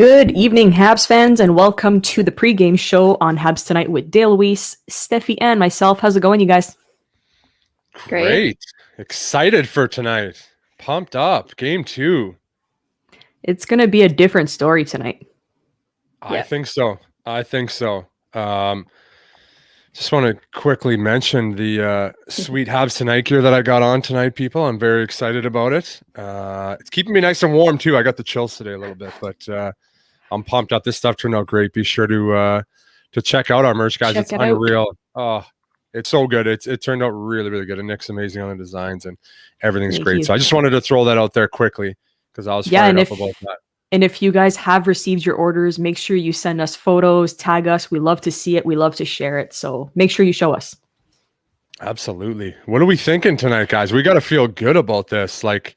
Good evening, Habs fans, and welcome to the pregame show on Habs Tonight with Dale Weise, Stefi, and myself. How's it going, you guys? Great. Excited for tonight. Pumped up. Game 2. It's going to be a different story tonight. I think so. Just want to quickly mention the sweet Habs Tonight gear that I got on tonight, people. I'm very excited about it. It's keeping me nice and warm, too. I got the chills today a little bit, but I'm pumped up. This stuff turned out great. Be sure to check out our merch, guys. It's unreal. Oh, it's so good. It turned out really, really good. And Nick's amazing on the designs, and everything's great. So I just wanted to throw that out there quickly because I was fired up about that. And if you guys have received your orders, make sure you send us photos, tag us. We love to see it. We love to share it. So make sure you show us. Absolutely. What are we thinking tonight, guys? We got to feel good about this. Like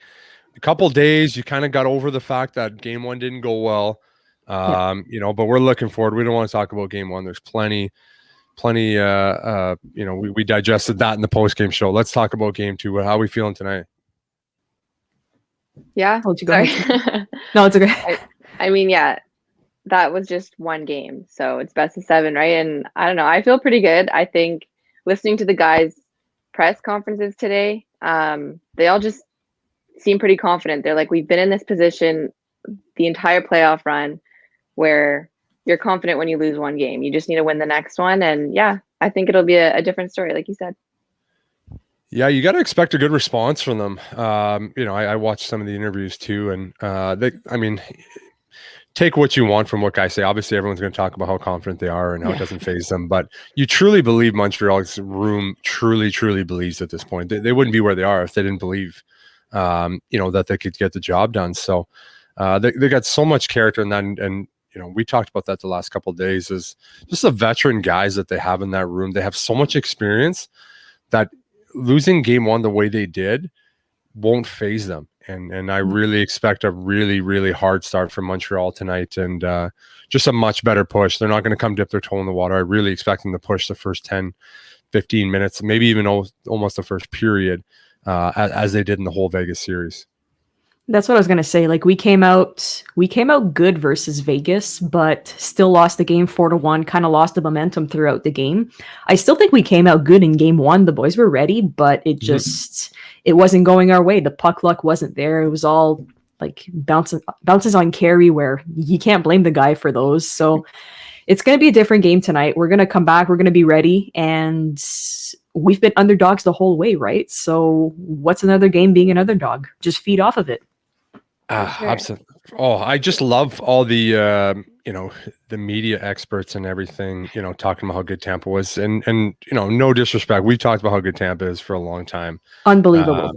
a couple days, you kind of got over the fact that game 1 didn't go well. But we're looking forward. We don't want to talk about game 1. There's plenty, we digested that in the post-game show. Let's talk about game 2. How are we feeling tonight? Yeah. Sorry. No, it's okay. I mean, yeah, that was just one game. So it's best of 7, right? And I don't know. I feel pretty good. I think listening to the guys' press conferences today, they all just seem pretty confident. They're like, we've been in this position the entire playoff run where you're confident when you lose one game. You just need to win the next one. And yeah, I think it'll be a different story, like you said. Yeah, you got to expect a good response from them. I watched some of the interviews too, and take what you want from what guys say. Obviously, everyone's going to talk about how confident they are and how it doesn't faze them. But you truly believe Montreal's room truly, truly believes at this point. They wouldn't be where they are if they didn't believe, that they could get the job done. So they got so much character in that, and we talked about that the last couple of days. Is just the veteran guys that they have in that room. They have so much experience that losing game 1 the way they did won't faze them. And I really expect a really, really hard start from Montreal tonight, and just a much better push. They're not going to come dip their toe in the water. I really expect them to push the first 10, 15 minutes, maybe even almost the first period, as they did in the whole Vegas series. That's what I was going to say. Like we came out good versus Vegas, but still lost the game 4-1, kind of lost the momentum throughout the game. I still think we came out good in game 1. The boys were ready, but it wasn't going our way. The puck luck wasn't there. It was all like bounces on carry where you can't blame the guy for those. So it's going to be a different game tonight. We're going to come back. We're going to be ready. And we've been underdogs the whole way, right? So what's another game being an underdog? Just feed off of it. Absolutely. Oh, I just love all the the media experts and everything, talking about how good Tampa was, and no disrespect, we've talked about how good Tampa is for a long time. Unbelievable.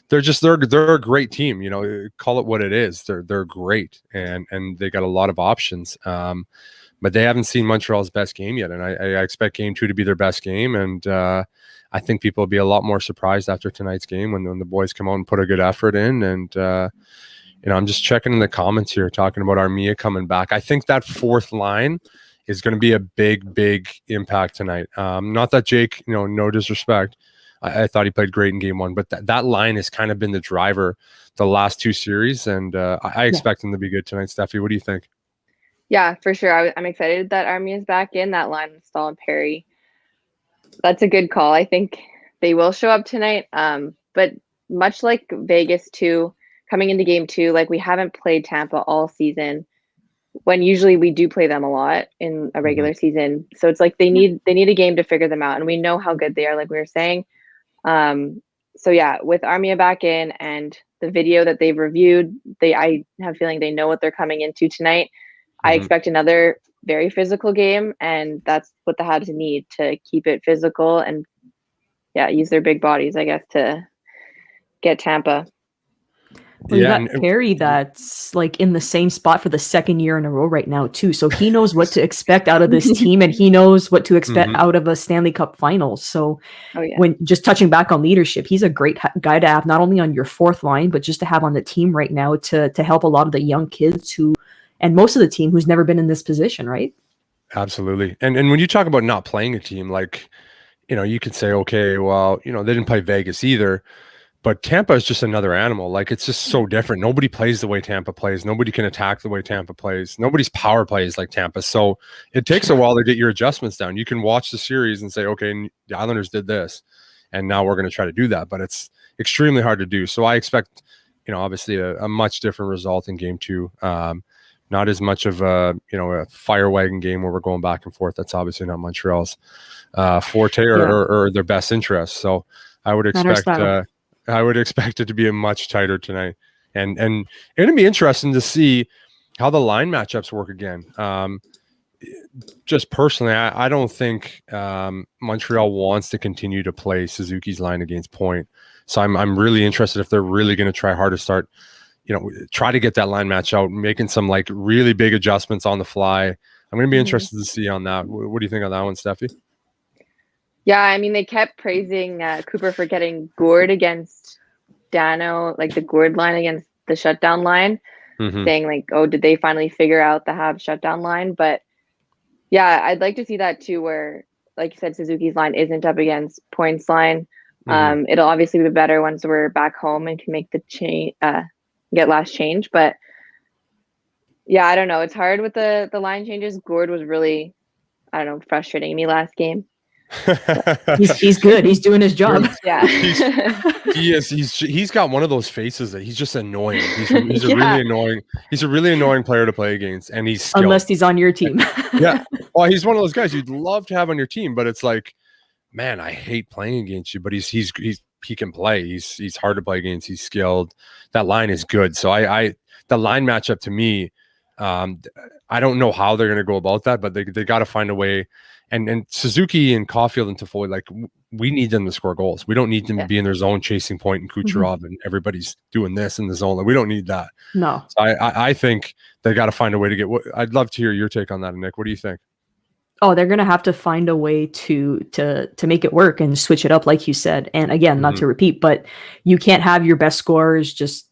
They're a great team. Call it what it is. They're great, and they got a lot of options. But they haven't seen Montreal's best game yet, and I expect game 2 to be their best game, and I think people will be a lot more surprised after tonight's game when the boys come out and put a good effort in. And I'm just checking in the comments here, talking about Armia coming back. I think that fourth line is going to be a big, big impact tonight. Not that Jake, no disrespect. I thought he played great in game 1, but that line has kind of been the driver the last 2 series, and I expect him to be good tonight. Steffi, what do you think? Yeah, for sure. I'm excited that Armia is back in that line with Stahl and Perry. That's a good call. I think they will show up tonight. But much like Vegas too, coming into game 2, like we haven't played Tampa all season when usually we do play them a lot in a regular season. So it's like they need a game to figure them out. And we know how good they are, like we were saying. So yeah, with Armia back in and the video that they've reviewed, I have a feeling they know what they're coming into tonight. I expect another very physical game, and that's what the Habs need to keep it physical and use their big bodies, I guess, to get Tampa. Well, you got Perry that's like in the same spot for the second year in a row right now too. So he knows what to expect out of this team, and he knows what to expect out of a Stanley Cup final. So when just touching back on leadership, he's a great guy to have not only on your fourth line, but just to have on the team right now to help a lot of the young kids and most of the team who's never been in this position, right? Absolutely. And when you talk about not playing a team, like, you could say, okay, well, they didn't play Vegas either. But Tampa is just another animal. Like, it's just so different. Nobody plays the way Tampa plays. Nobody can attack the way Tampa plays. Nobody's power plays like Tampa. So it takes a while to get your adjustments down. You can watch the series and say, okay, the Islanders did this, and now we're going to try to do that. But it's extremely hard to do. So I expect, obviously a much different result in game 2. Not as much of a fire wagon game where we're going back and forth. That's obviously not Montreal's forte or their best interest. So I would expect it to be a much tighter tonight, and it's going to be interesting to see how the line matchups work again. Just personally, I don't think Montreal wants to continue to play Suzuki's line against Point. So I'm really interested if they're really going to try hard to start, try to get that line match out, making some like really big adjustments on the fly. I'm going to be interested to see on that. What do you think on that one, Stefi? Yeah, I mean, they kept praising Cooper for getting Gourde against Dano, like the Gourde line against the shutdown line, saying like, oh, did they finally figure out the Habs shutdown line? But yeah, I'd like to see that too, where, like you said, Suzuki's line isn't up against Point's line. It'll obviously be better once we're back home and can make the change, get last change. But yeah, I don't know. It's hard with the line changes. Gourde was really, I don't know, frustrating me last game. He's good. He's doing his job. Yeah, he is. He's got one of those faces that he's just annoying. He's a really annoying. He's a really annoying player to play against, and he's skilled. Unless he's on your team. Yeah. Well, he's one of those guys you'd love to have on your team, but it's like, man, I hate playing against you. But he can play. He's hard to play against. He's skilled. That line is good. So the line matchup to me, I don't know how they're going to go about that, but they got to find a way. And Suzuki and Caulfield and Toffoli, like, we need them to score goals. We don't need them to be in their zone chasing Point and Kucherov and everybody's doing this in the zone. Like, we don't need that. No. So I think they got to find a way to get. I'd love to hear your take on that, Nick. What do you think? Oh, they're gonna have to find a way to make it work and switch it up, like you said. And again, not to repeat, but you can't have your best scorers just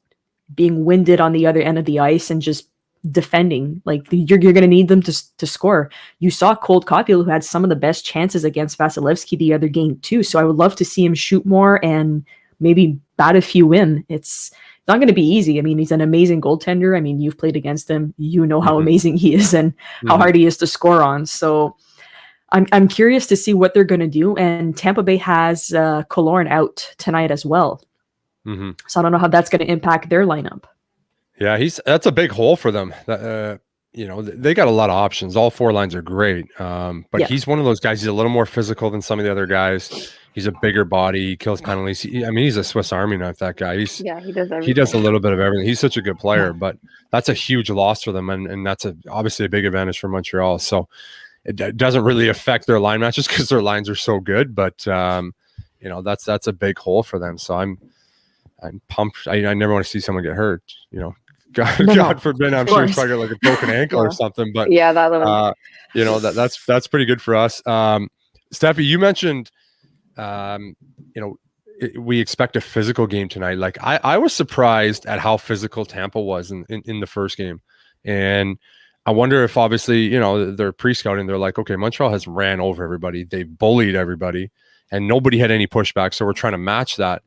being winded on the other end of the ice and just defending. Like, you're going to need them to score. You saw Colt Caulfield, who had some of the best chances against Vasilevsky the other game too. So I would love to see him shoot more and maybe bat a few in. It's not going to be easy. I mean, he's an amazing goaltender. I mean, you've played against him. You know how amazing he is and how hard he is to score on. So I'm curious to see what they're going to do. And Tampa Bay has Killorn out tonight as well. So I don't know how that's going to impact their lineup. Yeah, that's a big hole for them. They got a lot of options. All 4 lines are great. But he's one of those guys. He's a little more physical than some of the other guys. He's a bigger body. He kills penalties. He's a Swiss Army knife, that guy. He does everything. He does a little bit of everything. He's such a good player, but that's a huge loss for them. And that's obviously a big advantage for Montreal. So it doesn't really affect their line matches because their lines are so good. But, that's a big hole for them. So I'm pumped. I never want to see someone get hurt, God forbid. I'm sure it's probably like a broken ankle or something, but that's pretty good for us. Steffi, you mentioned, we expect a physical game tonight. Like, I was surprised at how physical Tampa was in the first game. And I wonder if obviously, they're pre-scouting. They're like, okay, Montreal has ran over everybody. They've bullied everybody and nobody had any pushback. So we're trying to match that.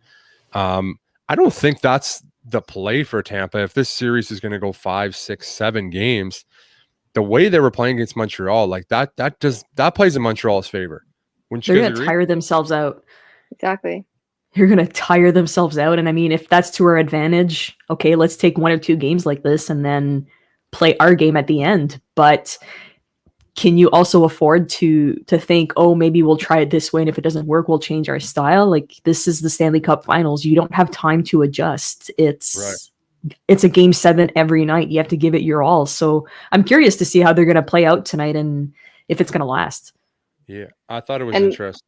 I don't think that's the play for Tampa. If this series is going to go 5, 6, 7 games, the way they were playing against Montreal, like that plays in Montreal's favor. They're going to tire themselves out. Exactly. You're going to tire themselves out. And I mean, if that's to our advantage, okay, let's take 1 or 2 games like this and then play our game at the end. But can you also afford to think, oh, maybe we'll try it this way, and if it doesn't work, we'll change our style? Like, this is the Stanley Cup Finals. You don't have time to adjust. It's a game 7 every night. You have to give it your all. So I'm curious to see how they're going to play out tonight and if it's going to last. Yeah, I thought it was interesting.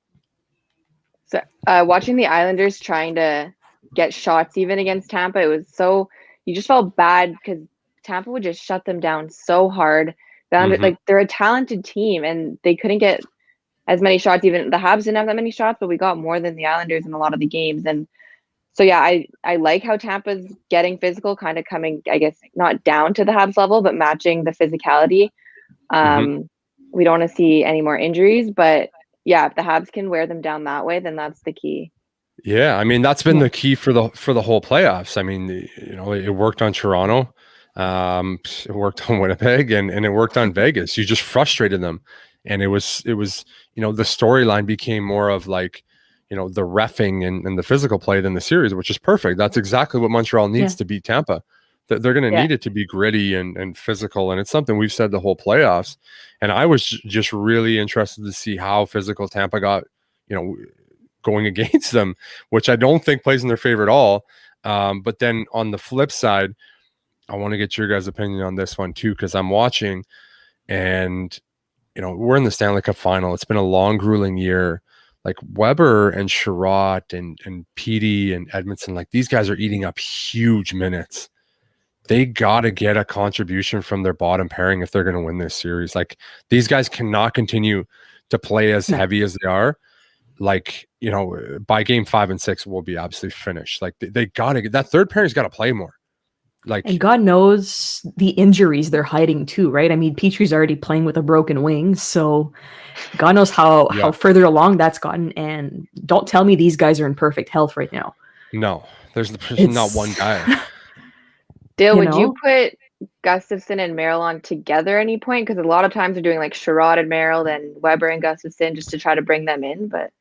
So watching the Islanders trying to get shots even against Tampa, it was so, you just felt bad because Tampa would just shut them down so hard. Like, they're a talented team and they couldn't get as many shots. Even the Habs didn't have that many shots, but we got more than the Islanders in a lot of the games. And so, yeah, I like how Tampa's getting physical, kind of coming, I guess, not down to the Habs level, but matching the physicality. We don't want to see any more injuries, but yeah, if the Habs can wear them down that way, then that's the key. Yeah, I mean that's been Yeah. the key for the whole playoffs. I mean, it worked on Toronto, it worked on Winnipeg, and it worked on Vegas. You just frustrated them, and it was the storyline became more of like the reffing and the physical play than the series, which is perfect. That's exactly what Montreal needs Yeah. to beat Tampa. They're going to Yeah. need it to be gritty and physical, and it's something we've said the whole playoffs. And I was just really interested to see how physical Tampa got. Going against them, which I don't think plays in their favor at all. But then on the flip side, I want to get your guys' opinion on this one too, because I'm watching and, we're in the Stanley Cup final. It's been a long, grueling year. Like Weber and Sherratt and Petey and Edmondson, like these guys are eating up huge minutes. They got to get a contribution from their bottom pairing if they're going to win this series. Like these guys cannot continue to play as heavy as they are. Like, by game 5 and 6 will be absolutely finished. Like they gotta get that third pairing's got to play more. Like, And God knows the injuries they're hiding too, right? I mean, Petry's already playing with a broken wing, so God knows how further along that's gotten. And don't tell me these guys are in perfect health right now. no, there's not one guy. Dale, would you put Gustafson and Merrill on together at any point? Because a lot of times they're doing like Sherratt and Merrill, then Weber and Gustafson just to try to bring them in. But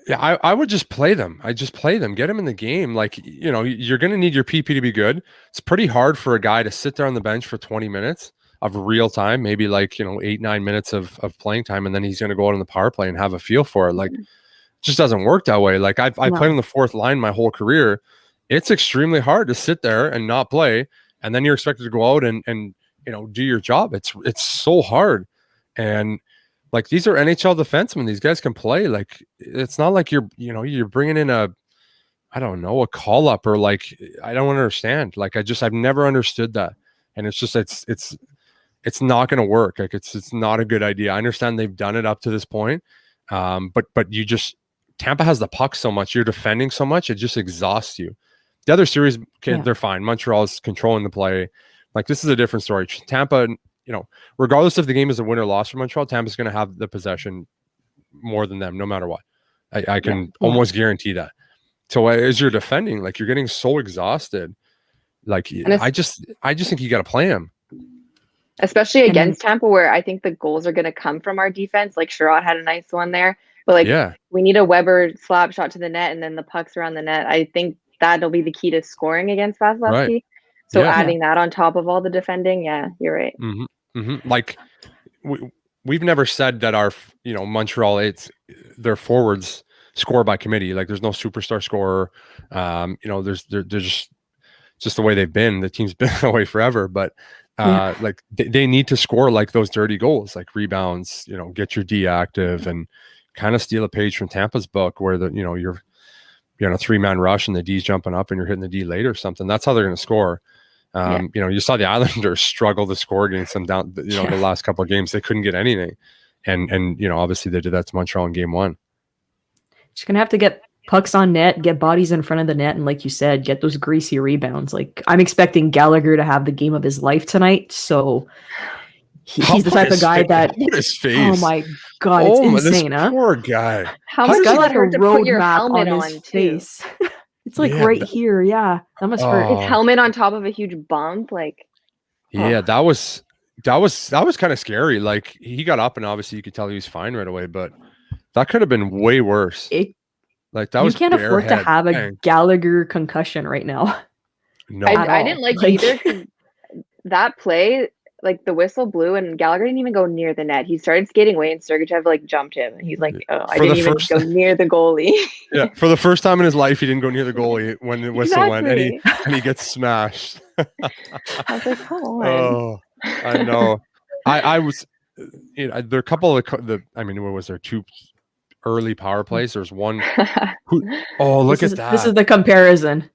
yeah, I would just play them. I just play them, get them in the game. Like, you're going to need your PP to be good. It's pretty hard for a guy to sit there on the bench for 20 minutes of real time, maybe like, 8-9 minutes of playing time. And then he's going to go out on the power play and have a feel for it. Like, it just doesn't work that way. Like I played on the fourth line my whole career. It's extremely hard to sit there and not play. And then you're expected to go out and do your job. It's so hard. And like these are NHL defensemen. These guys can play. Like it's not like you're bringing in a call up or like I don't understand. Like I've never understood that. And it's just it's not going to work. Like it's not a good idea. I understand they've done it up to this point. But Tampa has the puck so much. You're defending so much. It just exhausts you. The other series, they're fine. Montreal's controlling the play. Like this is a different story. Tampa, regardless if the game is a win or loss for Montreal, Tampa's going to have the possession more than them, no matter what. I can almost guarantee that. So as you're defending, like you're getting so exhausted. Like I just think you got to play him, especially against Tampa, where I think the goals are going to come from our defense. Like Sherratt had a nice one there, but we need a Weber slap shot to the net, and then the pucks around the net. I think that'll be the key to scoring against Vasilevsky. Right. So adding that on top of all the defending, you're right. Mm-hmm. Mm-hmm. Like we've never said that our Montreal their forwards score by committee. Like there's no superstar scorer. They're just the way they've been. The team's been that way forever. But like they need to score like those dirty goals, like rebounds. Get your D active and kind of steal a page from Tampa's book, where you're on a 3-man rush and the D's jumping up and you're hitting the D late or something. That's how they're going to score. You saw the Islanders struggle to score against them down, the last couple of games. They couldn't get anything. And obviously they did that to Montreal in game 1. Just going to have to get pucks on net, get bodies in front of the net. And like you said, get those greasy rebounds. Like I'm expecting Gallagher to have the game of his life tonight. So he's the type of guy that, his face. Oh my God, it's insane, this poor guy. How much got like a road your map helmet on his face. It's like right here. Yeah. That must hurt. His helmet on top of a huge bump. Like, that was kind of scary. Like he got up and obviously you could tell he was fine right away, but that could have been way worse. You can't afford to have a Gallagher concussion right now. No, I didn't like it either, because that play, like the whistle blew and Gallagher didn't even go near the net. He started skating away and Sergachev like jumped him. And he's like, I didn't even go near the goalie. Yeah, for the first time in his life, he didn't go near the goalie when the whistle went, and he gets smashed. I was like, come on. Oh, I know. I was, there are a couple of what was there? 2 early power plays. There's one. Look at that. This is the comparison.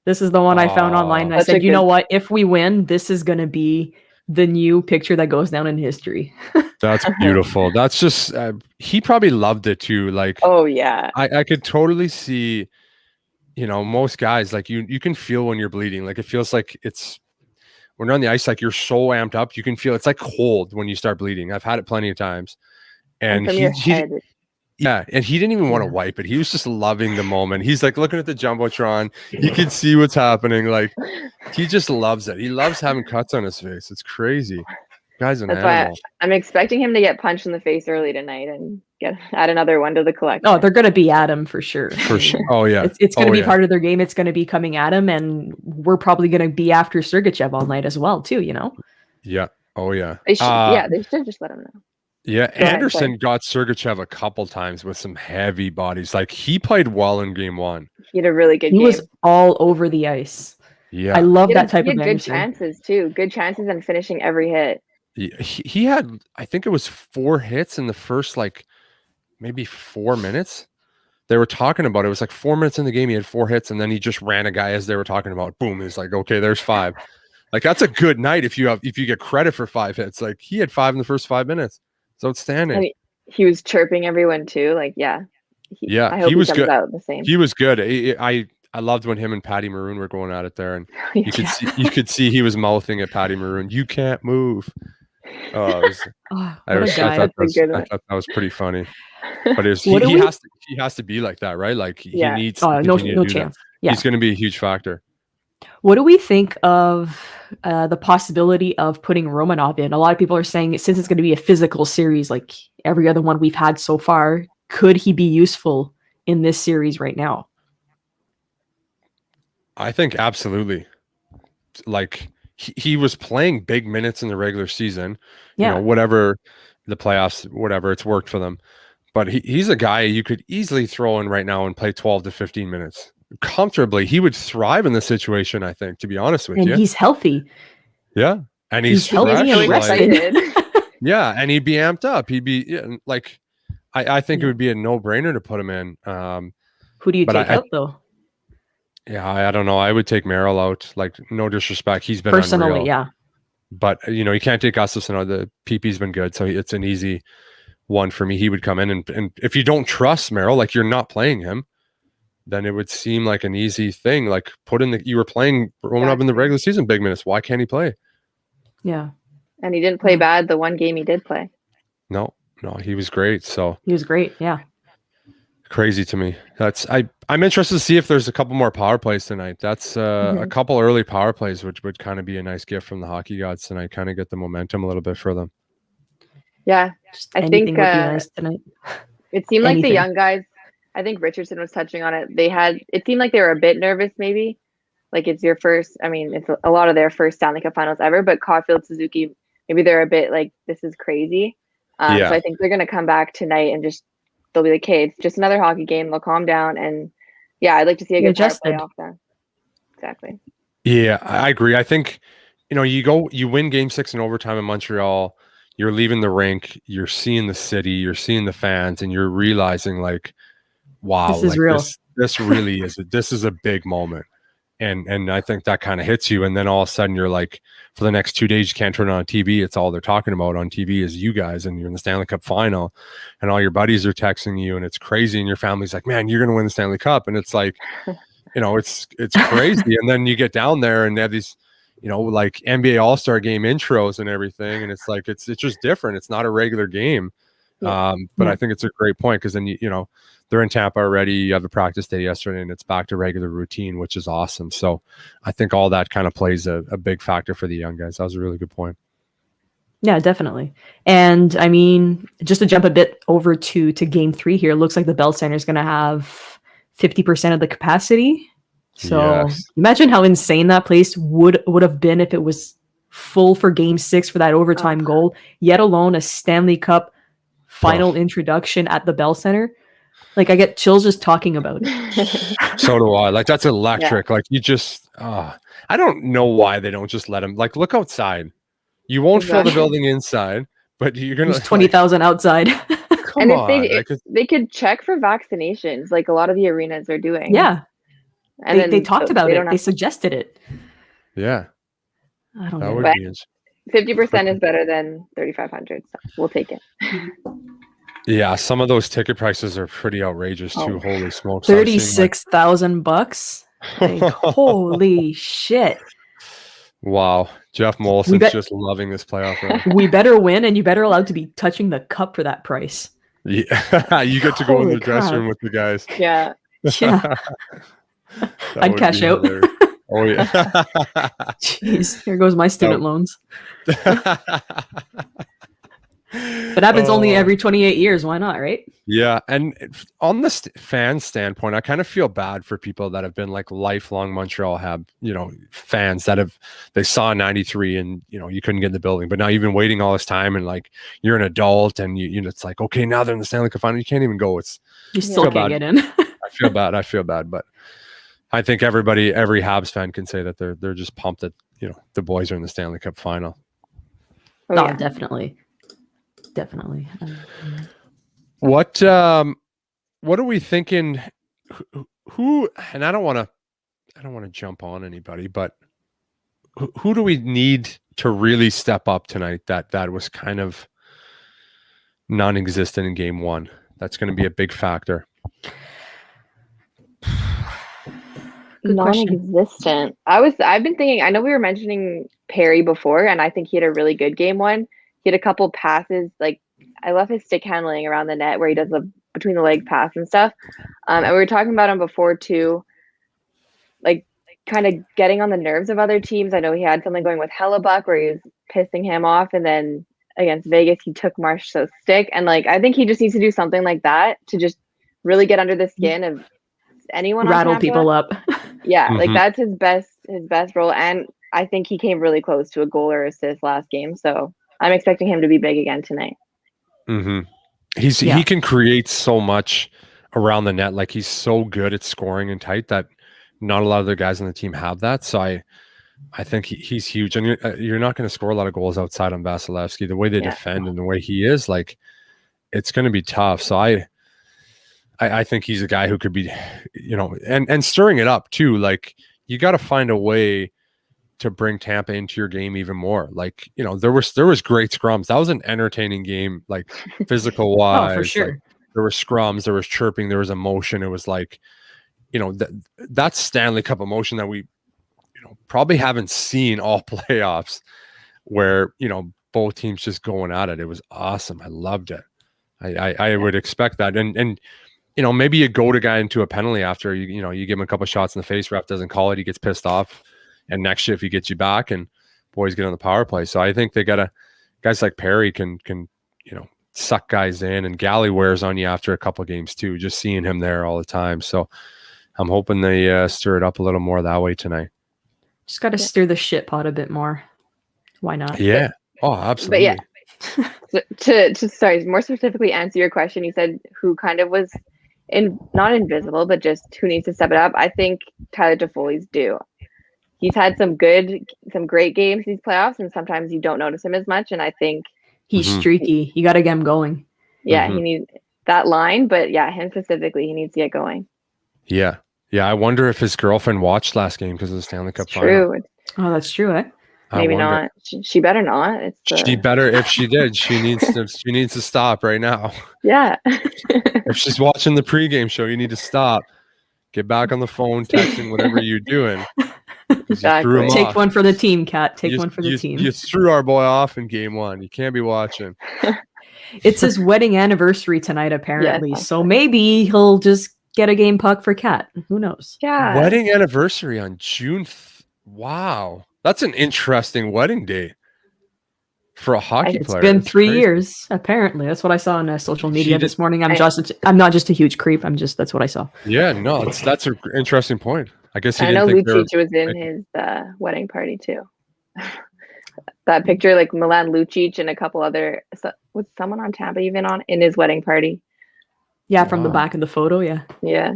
This is the one I found online. And I said, you know what? If we win, this is going to be the new picture that goes down in history. That's beautiful. That's just, he probably loved it too. Like, oh yeah, I could totally see, most guys, like you can feel when you're bleeding. Like it feels like when you're on the ice, like you're so amped up, you can feel it's like cold when you start bleeding. I've had it plenty of times. And from your head. Yeah, and he didn't even want to wipe it. He was just loving the moment. He's like looking at the jumbotron. You can see what's happening. Like he just loves it. He loves having cuts on his face. It's crazy. Guy's an That's animal. why I'm expecting him to get punched in the face early tonight and add another one to the collection. Oh, they're going to be at him for sure. For sure. Oh yeah. It's going to be part of their game. It's going to be coming at him, and we're probably going to be after Sergachev all night as well, too. Yeah. Oh yeah. They should just let him know. Yeah, Anderson got Sergachev a couple times with some heavy bodies. Like he played well in game 1. He had a really good game. He was all over the ice. Yeah. I love that type of good Anderson. Chances too. Good chances and finishing every hit. He had, I think it was 4 hits in the first maybe 4 minutes. They were talking about it was like 4 minutes in the game. He had 4 hits, and then he just ran a guy as they were talking about. Boom! It's like, okay, there's 5. Like that's a good night if you get credit for 5 hits. Like he had 5 in the first 5 minutes. It's outstanding. I mean, he was chirping everyone too. Like I hope he was comes good. Out the same. He was good. I loved when him and Patty Maroon were going at it there, and you could see he was mouthing at Patty Maroon, "You can't move." I thought that was pretty funny. But he has to be like that, right? Like he needs no chance. Yeah. He's going to be a huge factor. What do we think of the possibility of putting Romanov in? A lot of people are saying since it's going to be a physical series, like every other one we've had so far, could he be useful in this series right now? I think absolutely. Like he was playing big minutes in the regular season. Yeah. Whatever the playoffs, whatever, it's worked for them. But he's a guy you could easily throw in right now and play 12 to 15 minutes. Comfortably. He would thrive in the situation, I think, to be honest with you. And he's healthy. Yeah. And he's healthy and rested. Yeah. And he'd be amped up. He'd be like, I think it would be a no-brainer to put him in. Who do you take out, though? Yeah, I don't know. I would take Merrill out. Like, no disrespect. He's been personally, unreal. yeah. But, you can't take Gustafsson out. The PP's been good. So it's an easy one for me. He would come in. And if you don't trust Merrill, like you're not playing him, then it would seem like an easy thing. Like you were playing Romanov in the regular season big minutes. Why can't he play? Yeah. And he didn't play bad the one game he did play. No, he was great. So he was great. Yeah. Crazy to me. I'm interested to see if there's a couple more power plays tonight. That's a couple early power plays, which would kind of be a nice gift from the hockey gods tonight. Kind of get the momentum a little bit for them. Yeah, I think would be nice tonight. It seemed like the young guys. I think Richardson was touching on it. It seemed like they were a bit nervous, maybe. Like it's your first. I mean, it's a lot of their first Stanley Cup Finals ever. But Caulfield, Suzuki, maybe they're a bit like this is crazy. So I think they're gonna come back tonight and they'll be like, "Hey, it's just another hockey game. They'll calm down." And I'd like to see a good power play off them. Exactly. Yeah, I agree. I think you win Game 6 in overtime in Montreal. You're leaving the rink. You're seeing the city. You're seeing the fans, and you're realizing like, wow, this is real. This really is. This is a big moment, and I think that kind of hits you. And then all of a sudden, you're like, for the next 2 days, you can't turn on TV. It's all they're talking about on TV is you guys, and you're in the Stanley Cup final, and all your buddies are texting you, and it's crazy. And your family's like, man, you're gonna win the Stanley Cup, and it's like, it's crazy. And then you get down there, and they have these, like NBA All-Star Game intros and everything, and it's like it's just different. It's not a regular game. But I think it's a great point because then they're in Tampa already. You have a practice day yesterday, and it's back to regular routine, which is awesome. So I think all that kind of plays a big factor for the young guys. That was a really good point. Yeah, definitely. And I mean, just to jump a bit over to Game 3 here, it looks like the Bell Center is going to have 50% of the capacity. So imagine how insane that place would have been if it was full for Game 6 for that overtime goal, yet alone a Stanley Cup final introduction at the Bell Center. Like I get chills just talking about it. So do I. Like that's electric. Like you just, I don't know why they don't just let them. Like look outside. You won't fill the building inside, but you're gonna. There's 20,000 outside. And if they could check for vaccinations, like a lot of the arenas are doing. Yeah, and they talked about it. They suggested it. Yeah, I don't that know. would be 50% is better than 3,500. So we'll take it. Yeah, some of those ticket prices are pretty outrageous too. Holy smokes! $36,000. Like, holy shit! Wow, Jeff Molson's just loving this playoff run. We better win, and you better allowed to be touching the cup for that price. Yeah, you get to go in Holy the dressing crap. room with the guys. Yeah. Yeah. That I'd would cash be out. hilarious. Oh yeah. Jeez, here goes my student loans. If it happens only Oh, every 28 years, why not, right? yeah, and on the fan standpoint, I kind of feel bad for people that have been like lifelong Montreal fans that they saw 93 and you couldn't get in the building, but now you've been waiting all this time and like you're an adult and it's like, okay, now they're in the Stanley Cup final, you can't even go. You still Yeah. can't get in. I feel bad, but I think every Habs fan can say that they're just pumped that the boys are in the Stanley Cup final. Oh, No, yeah. definitely. What are we thinking? Who? And I don't want to jump on anybody, but who do we need to really step up tonight? That was kind of non-existent in game one. That's going to be a big factor. Good question. Non-existent. I've been thinking, I know we were mentioning Perry before, and I think he had a really good game one. He had a couple passes, like I love his stick handling around the net where he does the between the leg pass and stuff. And we were talking about him before too, like kind of getting on the nerves of other teams. I know he had something going with Hellebuck where he was pissing him off, and then against Vegas he took Marchessault's stick, and like I think he just needs to do something like that to just really get under the skin of anyone on Rattle Tampa. people up. Yeah, like Mhm. that's his best role, and I think he came really close to a goal or assist last game, so I'm expecting him to be big again tonight. Mm-hmm. Yeah. He can create so much around the net. Like he's so good at scoring and tight that not a lot of the guys on the team have that. So I think he's huge, and you're not going to score a lot of goals outside on Vasilevsky. The way they Yeah. defend and the way he is, like it's going to be tough. So I think he's a guy who could be, and stirring it up too. Like you got to find a way to bring Tampa into your game even more. Like, there was great scrums. That was an entertaining game, like physical wise. Oh, for sure. Like, there were scrums, there was chirping, there was emotion. It was like, that's Stanley Cup emotion that we, probably haven't seen all playoffs where, both teams just going at it. It was awesome. I loved it. I would expect that. And maybe you go to guy into a penalty after you give him a couple shots in the face, ref doesn't call it, he gets pissed off. And next shift he gets you back and boys get on the power play. So I think they got guys like Perry can suck guys in, and Gallagher wears on you after a couple games too, just seeing him there all the time. So I'm hoping they stir it up a little more that way tonight. Just got to stir the shit pot a bit more. Why not? Yeah. Oh, absolutely. But yeah, to sorry, more specifically answer your question, you said who kind of was not invisible, but just who needs to step it up. I think Tyler Toffoli's due. He's had some great games these playoffs, and sometimes you don't notice him as much. And I think He's streaky. You got to get him going. Yeah, he needs that line, but yeah, him specifically, he needs to get going. Yeah. I wonder if his girlfriend watched last game because of the Stanley Cup final. True. Oh, that's true, eh? Maybe not. She better not. She better. If she did, she needs to stop right now. Yeah. If she's watching the pregame show, you need to stop. Get back on the phone, texting, whatever you're doing. Exactly. Take one for the team, Kat. Take one for the team. You threw our boy off in game one. You can't be watching. It's his wedding anniversary tonight, apparently. Yes, so maybe he'll just get a game puck for Kat. Who knows? Yeah. Wedding anniversary on June. Wow. That's an interesting wedding date for a hockey player. It's been 3 years, apparently. That's what I saw on social media this morning. I'm not just a huge creep. That's what I saw. Yeah, no, that's an interesting point. I guess I know Lucic was in his wedding party too. That picture, like Milan Lucic and a couple other, was someone on Tampa even in his wedding party? Yeah, from the back of the photo, yeah. Yeah.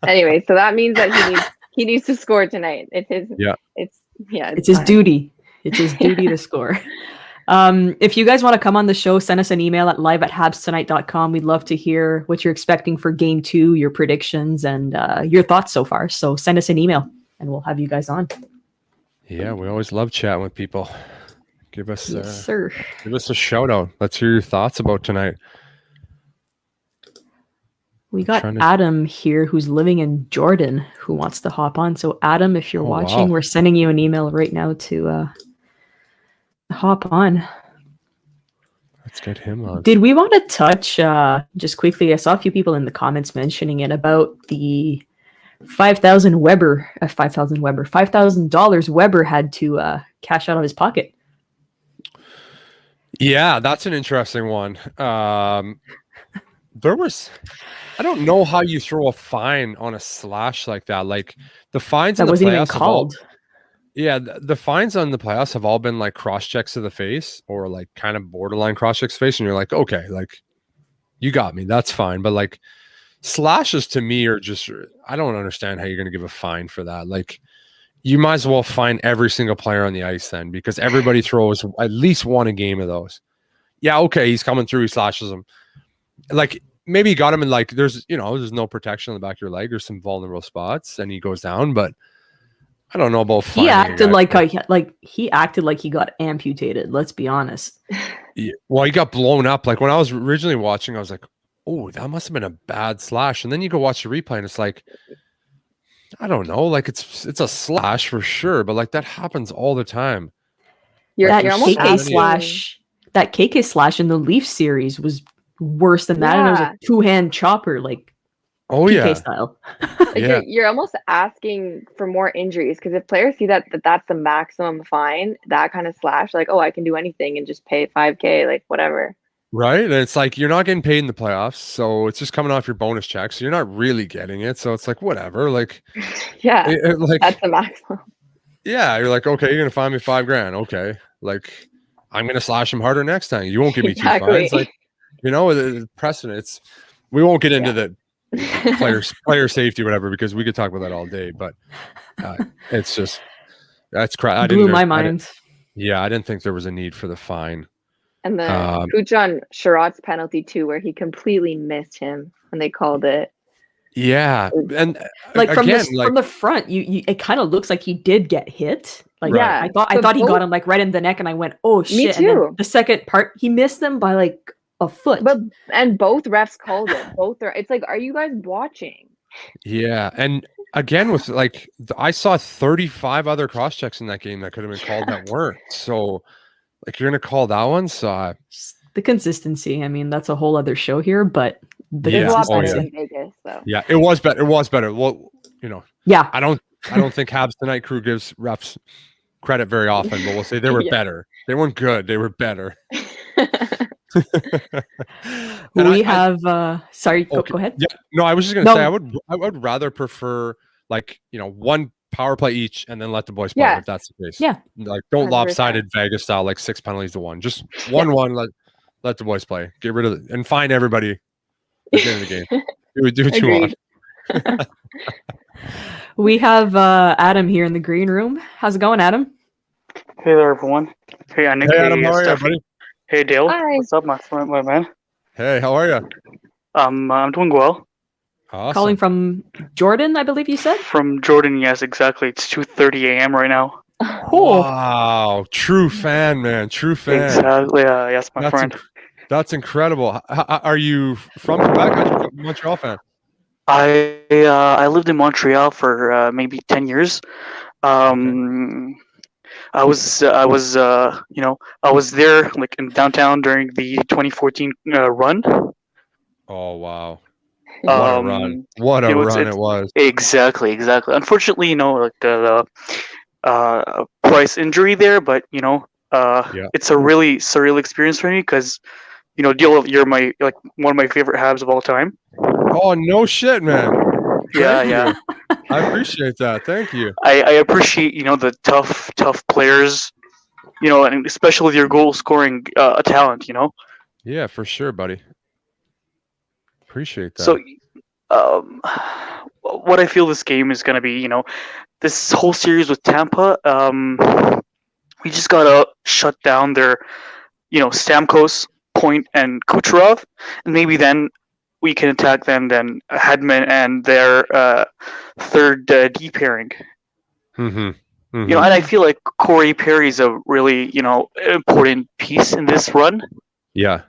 Anyway, so that means that he needs to score tonight. It's his duty. It's his duty to score. If you guys want to come on the show, send us an email at live@habstonight.com. We'd love to hear what you're expecting for game 2, your predictions, and your thoughts so far. So send us an email and we'll have you guys on. Yeah, we always love chatting with people. Give us sir. Give us a shout out. Let's hear your thoughts about tonight. We got Adam here who's living in Jordan who wants to hop on. So Adam, if you're watching, we're sending you an email right now to hop on. Let's get him on. Did we want to touch just quickly? I saw a few people in the comments mentioning it about the $5,000 Weber had to cash out of his pocket. Yeah, that's an interesting one. There was, I don't know how you throw a fine on a slash like that. Like the fines That in the wasn't even playoffs have all, called. yeah, the fines on the playoffs have all been like cross checks to the face or like kind of borderline cross checks face, and you're like, okay, like you got me, that's fine. But like slashes to me are just, I don't understand how you're going to give a fine for that. Like you might as well fine every single player on the ice then, because everybody throws at least one a game of those. Yeah, okay, he's coming through, he slashes him. Like maybe he got him in like there's no protection on the back of your leg. There's some vulnerable spots, and he goes down. But I don't know about He acted like he acted like he got amputated. Let's be honest. Yeah, well, he got blown up. Like when I was originally watching, I was like, "Oh, that must have been a bad slash." And then you go watch the replay, and it's like, I don't know, like it's a slash for sure, but like that happens all the time. You're almost That KK slash in the Leaf series was worse than that, and it was a two-hand chopper, like PK style. Like you're almost asking for more injuries, because if players see that's the maximum fine, that kind of slash, like, oh, I can do anything and just pay $5,000, like whatever. Right, and it's like you're not getting paid in the playoffs, so it's just coming off your bonus check, so you're not really getting it. So it's like whatever, like yeah, like that's the maximum. Yeah, you're like, okay, you're gonna fine me $5,000. Okay, like I'm gonna slash him harder next time. You won't give me two fines, like the precedents. We won't get into the player safety, whatever, because we could talk about that all day. But it's just that's crap. Blew my mind. I didn't think there was a need for the fine. And the Kujan Sherrod's penalty too, where he completely missed him and they called it. Yeah, and like from the front, you it kind of looks like he did get hit. Like yeah, I thought he got him like right in the neck, and I went, oh shit. Me too. And then the second part, he missed them by like a foot. And both refs called it. It's like, are you guys watching? Yeah, and again with like I saw 35 other cross checks in that game that could have been called that weren't. So like you're gonna call that one? So the consistency. I mean, that's a whole other show here, but the consistency in Vegas. So yeah, it was better. It was better. Well, yeah, I don't think Habs Tonight crew gives refs credit very often, but we'll say they were better. They weren't good. They were better. Sorry, go ahead. Yeah, no, I was just gonna say I would rather prefer like one power play each and then let the boys play if that's the case. Yeah, like don't 100%. Lopsided Vegas style like 6 penalties to 1. Just 1-1. Let the boys play. Get rid of it and fine everybody at the end of the game. Do what you want. We have Adam here in the green room. How's it going, Adam? Hey there, everyone. Hey, Annik. Hey, Adam. How are you, buddy? Hey, Dale. Hi. What's up, my man? Hey, how are you? I'm doing well. Awesome. Calling from Jordan, I believe you said? From Jordan, yes, exactly. It's 2:30 a.m. right now. Oh. Wow. True fan, man. True fan. Exactly. Yes, my friend. That's incredible. Are you from Quebec? Are you a Montreal fan? I lived in Montreal for maybe 10 years. Okay. I was there like in downtown during the 2014 run. Oh wow! What a run! What a run it was! Exactly. Unfortunately, like the Price injury there, but it's a really surreal experience for me because Deal, you're one of my favorite Habs of all time. Oh no shit, man! Yeah. I appreciate that. Thank you. I appreciate the tough players, and especially with your goal scoring talent. Yeah, for sure, buddy. Appreciate that. So, what I feel this game is going to be, this whole series with Tampa, we just gotta shut down their, Stamkos, Point, and Kucherov, and maybe then we can attack them. Then Hedman and their third D pairing. Mm-hmm. And I feel like Corey Perry is a really important piece in this run. Yeah.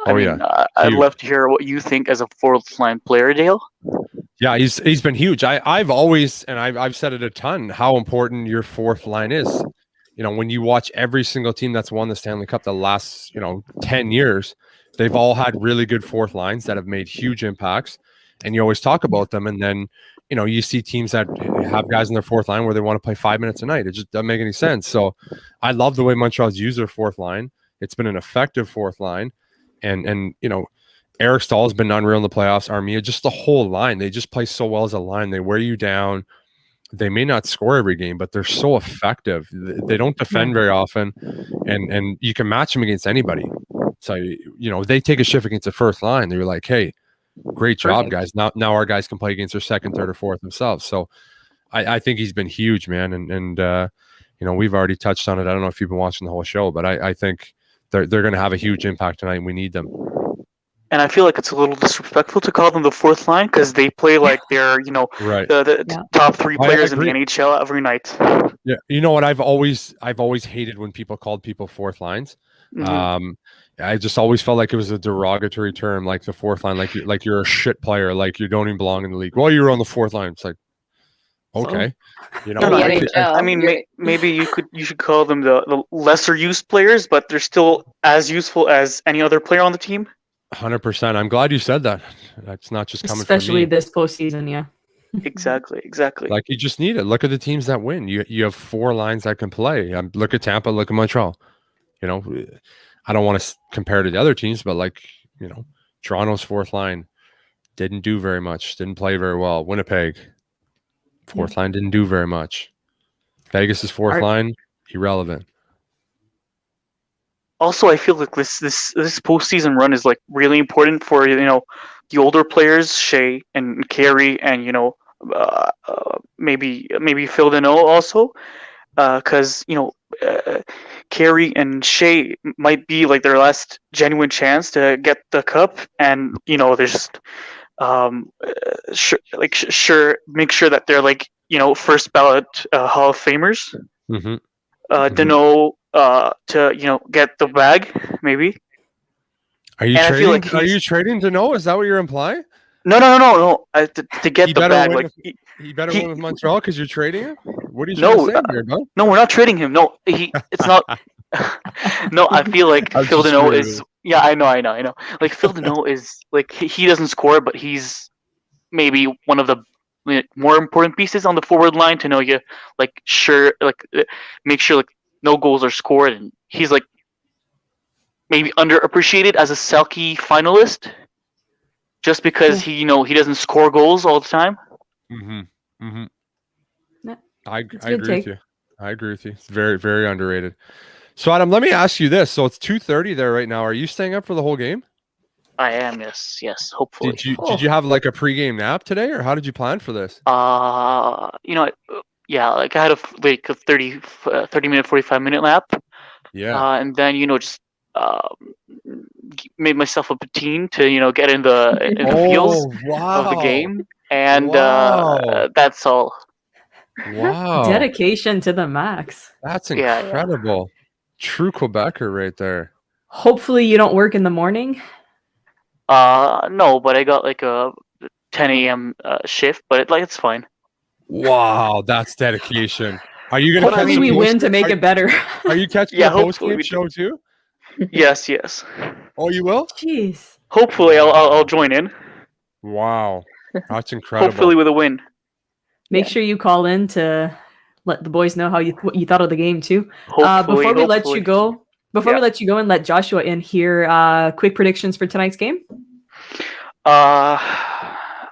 I mean, I'd love to hear what you think as a fourth line player, Dale. Yeah, he's been huge. I've always, and I've said it a ton, how important your fourth line is. when you watch every single team that's won the Stanley Cup the last 10 years, they've all had really good fourth lines that have made huge impacts, and you always talk about them, and then you see teams that have guys in their fourth line where they want to play 5 minutes a night. It just doesn't make any sense. So I love the way Montreal's used their fourth line. It's been an effective fourth line, and Eric Stahl's been unreal in the playoffs. Armia, just the whole line, they just play so well as a line. They wear you down. They may not score every game, but they're so effective. They don't defend very often, and you can match them against anybody. So they take a shift against the first line. They're like, hey, great job, guys. Now our guys can play against their second, third, or fourth themselves. So I think he's been huge, man. And we've already touched on it. I don't know if you've been watching the whole show, but I think they're going to have a huge impact tonight. And we need them. And I feel like it's a little disrespectful to call them the fourth line because they play like they're, right. the top three players in the NHL every night. Yeah, you know what? I've always hated when people called people fourth lines. Mm-hmm. I just always felt like it was a derogatory term, like the fourth line, like you're a shit player, like you don't even belong in the league. Well, you're on the fourth line. It's like, okay, I mean, maybe you should call them the lesser used players, but they're still as useful as any other player on the team. 100%. I'm glad you said that. That's not just coming from me. Especially this postseason, yeah. Exactly. Like you just need it. Look at the teams that win. You have four lines that can play. Look at Tampa. Look at Montreal. I don't want to compare to the other teams, but Toronto's fourth line didn't do very much. Didn't play very well. Winnipeg fourth line didn't do very much. Vegas's fourth line irrelevant. Also, I feel like this postseason run is like really important for the older players, Shea and Carey, and maybe Phil Deneau also, because Carey and Shea might be like their last genuine chance to get the cup, and there's just make sure that they're like first ballot Hall of Famers. Mm-hmm. Deneau to get the bag, maybe. Are you trading? Are you trading Deneau? Is that what you're implying? No. To get the bag, you better win with Montreal because you're trading him. What are you trying to say here, bud? No, we're not trading him. No, it's not. No, I feel like Phil Deneau is. Yeah, I know. Like Phil Deneau is like he doesn't score, but he's maybe one of the more important pieces on the forward line to make sure no goals are scored, and he's like maybe underappreciated as a Selke finalist just because he doesn't score goals all the time. I agree with you. I agree with you. It's very, very underrated. So Adam, let me ask you this. So it's 2:30 there right now. Are you staying up for the whole game? I am, yes, hopefully. Did you have like a pregame nap today, or how did you plan for this? Yeah, like I had a 30-minute, 45-minute nap. Yeah. And then just made myself a poutine to get in the feels of the game, and that's all. Wow. Dedication to the max. That's incredible. Yeah. True Quebecer right there. Hopefully you don't work in the morning. No, but I got like a 10 a.m. Shift, but it's fine. Wow, that's dedication. Are you gonna? Hopefully we win to make it better. Are you catching the post-game show too? Yes. Oh, you will? Jeez. Hopefully, I'll join in. Wow, that's incredible. Hopefully with a win. Make sure you call in to let the boys know what you thought of the game too. Hopefully, before we let you go and let Joshua in here, quick predictions for tonight's game.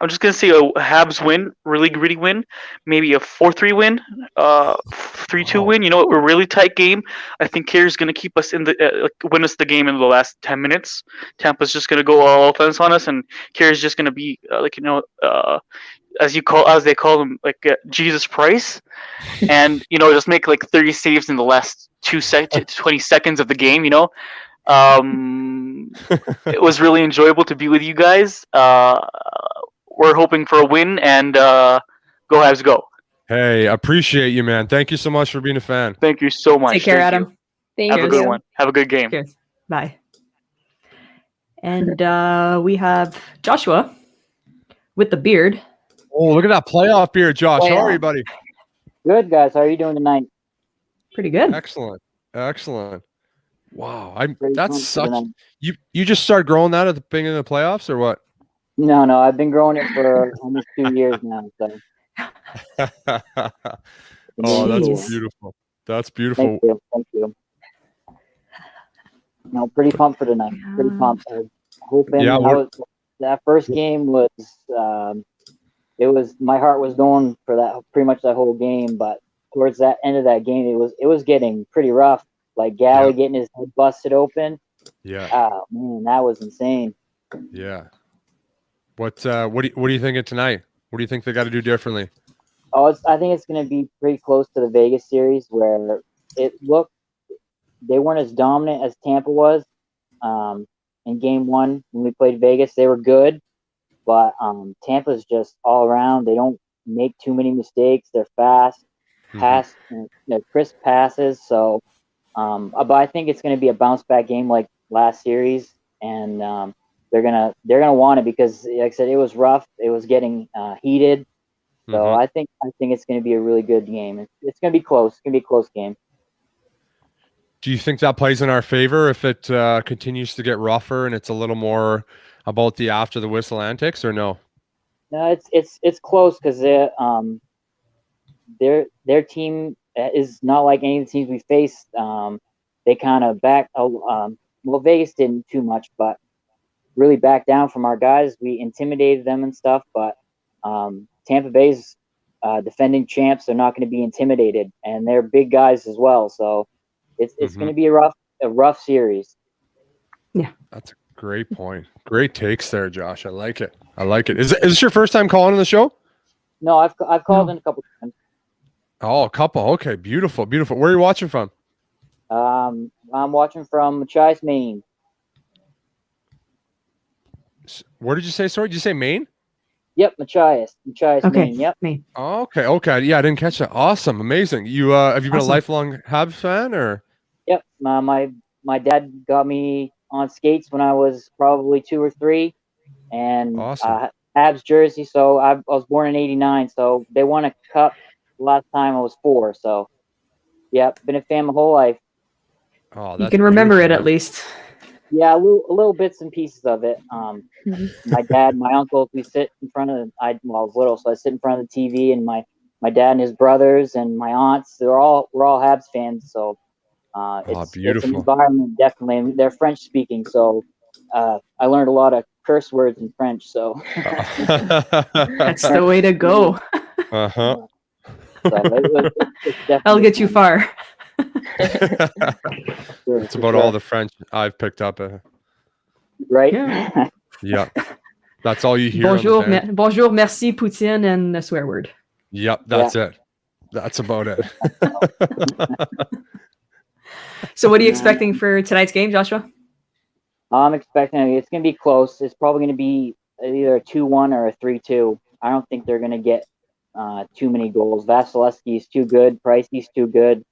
I'm just gonna say a Habs win, really gritty win, maybe a 4-3 win, 3-2 win. A really tight game. I think Carey's gonna keep us in the win us the game in the last 10 minutes. Tampa's just gonna go all offense on us, and Carey's just gonna be as they call him, Jesus Price, and just make like 30 saves in the last 20 seconds of the game. It was really enjoyable to be with you guys. We're hoping for a win, and go Habs go. Hey, appreciate you, man. Thank you so much for being a fan. Thank you so much. Take care, Adam. Thank you. Have a good one. Have a good game. Cheers. Bye. And we have Joshua with the beard. Oh, look at that playoff beard, Josh. How are you, buddy? Good, guys. How are you doing tonight? Pretty good. Excellent. Wow. Pretty That's pumped for such tonight. you just start growing that at the beginning of the playoffs or what? No, I've been growing it for almost 2 years now. So Oh, that's Jeez. beautiful. That's thank beautiful. you. No, pretty pumped for tonight. Pretty pumped. Hoping Yeah, that first game was. It was, my heart was going for that pretty much that whole game, but towards that end of that game, it was getting pretty rough. Like Gallagher getting his head busted open. Yeah. Oh man, that was insane. Yeah. What do you think of tonight? What do you think they got to do differently? I think it's going to be pretty close to the Vegas series where it looked they weren't as dominant as Tampa was. In game 1 when we played Vegas, they were good, but Tampa's just all around. They don't make too many mistakes. They're fast, they're crisp passes. So, but I think it's going to be a bounce back game like last series, and they're gonna want it because, like I said, it was rough. It was getting heated. So I think it's going to be a really good game. It's going to be close. It's going to be a close game. Do you think that plays in our favor if it continues to get rougher and it's a little more about the after the whistle antics, or no? No, it's close because their team is not like any of the teams we faced. They kind of well, Vegas didn't too much, but really back down from our guys. We intimidated them and stuff, but Tampa Bay's defending champs. They're not going to be intimidated, and they're big guys as well. So it's going to be a rough series. Yeah, that's a great point. Great takes there, Josh. I like it. Is this your first time calling on the show? No, I've called in a couple times. Oh, a couple. Okay, beautiful. Where are you watching from? I'm watching from Machias, Maine. Where did you say? Sorry, did you say Maine? Yep, Machias, okay. Maine. Yep. Maine. Oh, okay. Yeah, I didn't catch that. Awesome, amazing. You have you been a lifelong Habs fan, or? Yep. My dad got me on skates when I was probably 2 or 3, and awesome. Habs jersey. So I was born in '89. So they won a cup last time I was 4. So, yep, been a fan my whole life. Oh, you can remember it at least. Yeah, a little bits and pieces of it. My dad, my uncles, we sit in front of. I was little, so I sit in front of the TV, and my dad and his brothers and my aunts. We're all Habs fans. So it's an environment, definitely. And they're French speaking, so I learned a lot of curse words in French. So that's the way to go. So I'll get you far. It's about all the French I've picked up. Right? Yeah. That's all you hear. Bonjour, merci, Poutine, and a swear word. Yep, that's it. That's about it. So what are you expecting for tonight's game, Joshua? I'm expecting it's going to be close. It's probably going to be either a 2-1 or a 3-2. I don't think they're going to get too many goals. Vasilevsky's too good. Pricey's too good.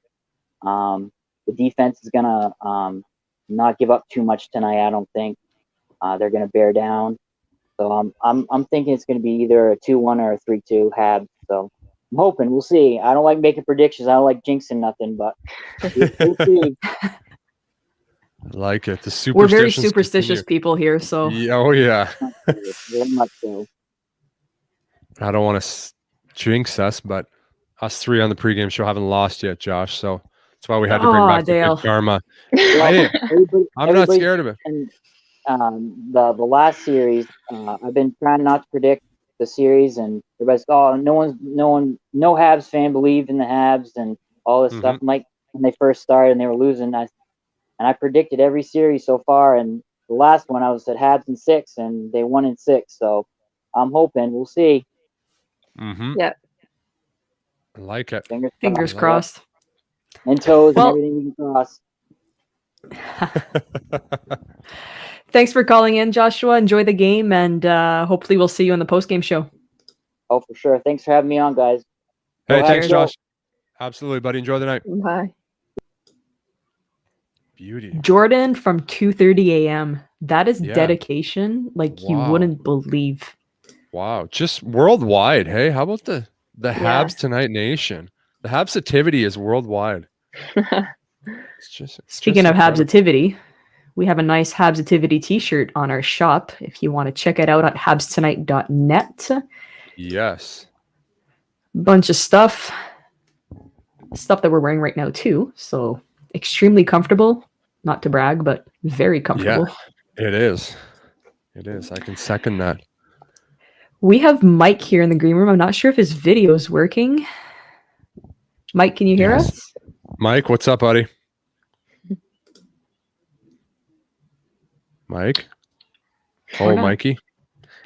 The defense is going to not give up too much tonight, I don't think. They're going to bear down. So I'm thinking it's going to be either a 2-1 or a 3-2 Habs. So I'm hoping. We'll see. I don't like making predictions. I don't like jinxing nothing, but we'll see. I like it. We're very superstitious people here, so yeah, oh yeah. Very much so. I don't want to jinx us, but us 3 on the pregame show haven't lost yet, Josh. So that's why we had to bring back the good karma. I'm not scared of it. And the last series, I've been trying not to predict the series, and everybody's no Habs fan believed in the Habs and all this stuff. Like when they first started and they were losing, I predicted every series so far, and the last one I was at Habs in 6, and they won in 6. So I'm hoping. We'll see. Yep. I like it. Fingers crossed. And toes and everything we can cross. Thanks for calling in, Joshua. Enjoy the game, and hopefully we'll see you on the post-game show. Oh, for sure. Thanks for having me on, guys. Hey, thanks, Josh. Absolutely, buddy. Enjoy the night. Bye. Beauty. Jordan from 2:30 a.m. That is dedication like you wouldn't believe. Wow. Just worldwide. Hey, how about the Habs Tonight Nation? The Habs activity is worldwide. Speaking of Habsitivity, we have a nice Habsitivity t-shirt on our shop. If you want to check it out at habstonight.net. Yes. Bunch of stuff that we're wearing right now too. So extremely comfortable. Not to brag, but very comfortable. Yeah, it is. It is. I can second that. We have Mike here in the green room. I'm not sure if his video is working. Mike, can you hear us? Mike, what's up, buddy? Mike? Oh, Mikey.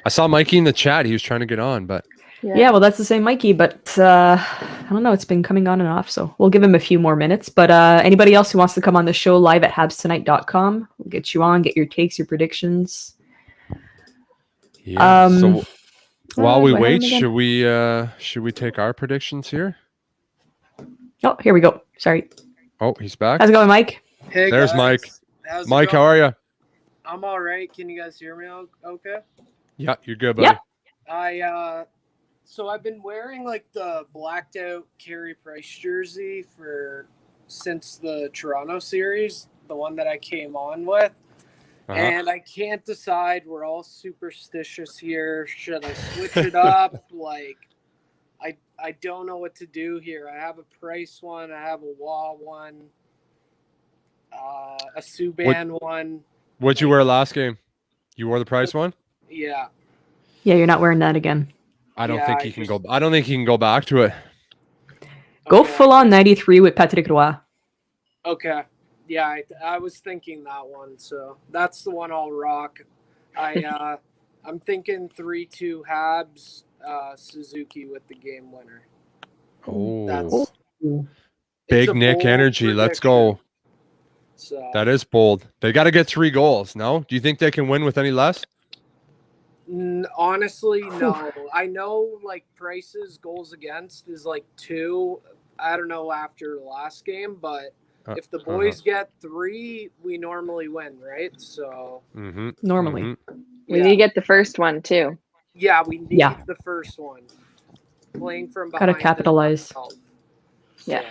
I saw Mikey in the chat. He was trying to get on, but... Yeah, well, that's the same Mikey, but I don't know. It's been coming on and off, so we'll give him a few more minutes. But anybody else who wants to come on the show live at habstonight.com, we'll get you on, get your takes, your predictions. Yeah, so while we wait, should we take our predictions here? Oh, here we go. Sorry. Oh, he's back. How's it going, Mike? Hey, there's guys. Mike. How's Mike, how are you? I'm all right. Can you guys hear me okay? Yeah, you're good, buddy. Yeah. So I've been wearing like the blacked out Carey Price jersey since the Toronto series, the one that I came on with. And I can't decide. We're all superstitious here. Should I switch it up? I don't know what to do here. I have a Price one. I have a Wah one. A Subban one. What'd you wear last game? You wore the Price one? Yeah. Yeah, you're not wearing that again. I don't think he can go. I don't think he can go back to it. Go full on 93 with Patrick Roy. Okay. Yeah, I was thinking that one, so that's the one I'll rock. I'm thinking 3-2 Habs, Suzuki with the game winner. Oh, big Nick energy. Prediction. Let's go. So that is bold. They got to get 3 goals. No, do you think they can win with any less? Honestly, no. I know like Price's goals against is like 2. I don't know after the last game, but if the boys get 3, we normally win, right? So normally, we need to get the first one too. Yeah, we need the first one. Playing from behind. Gotta capitalize. Yeah.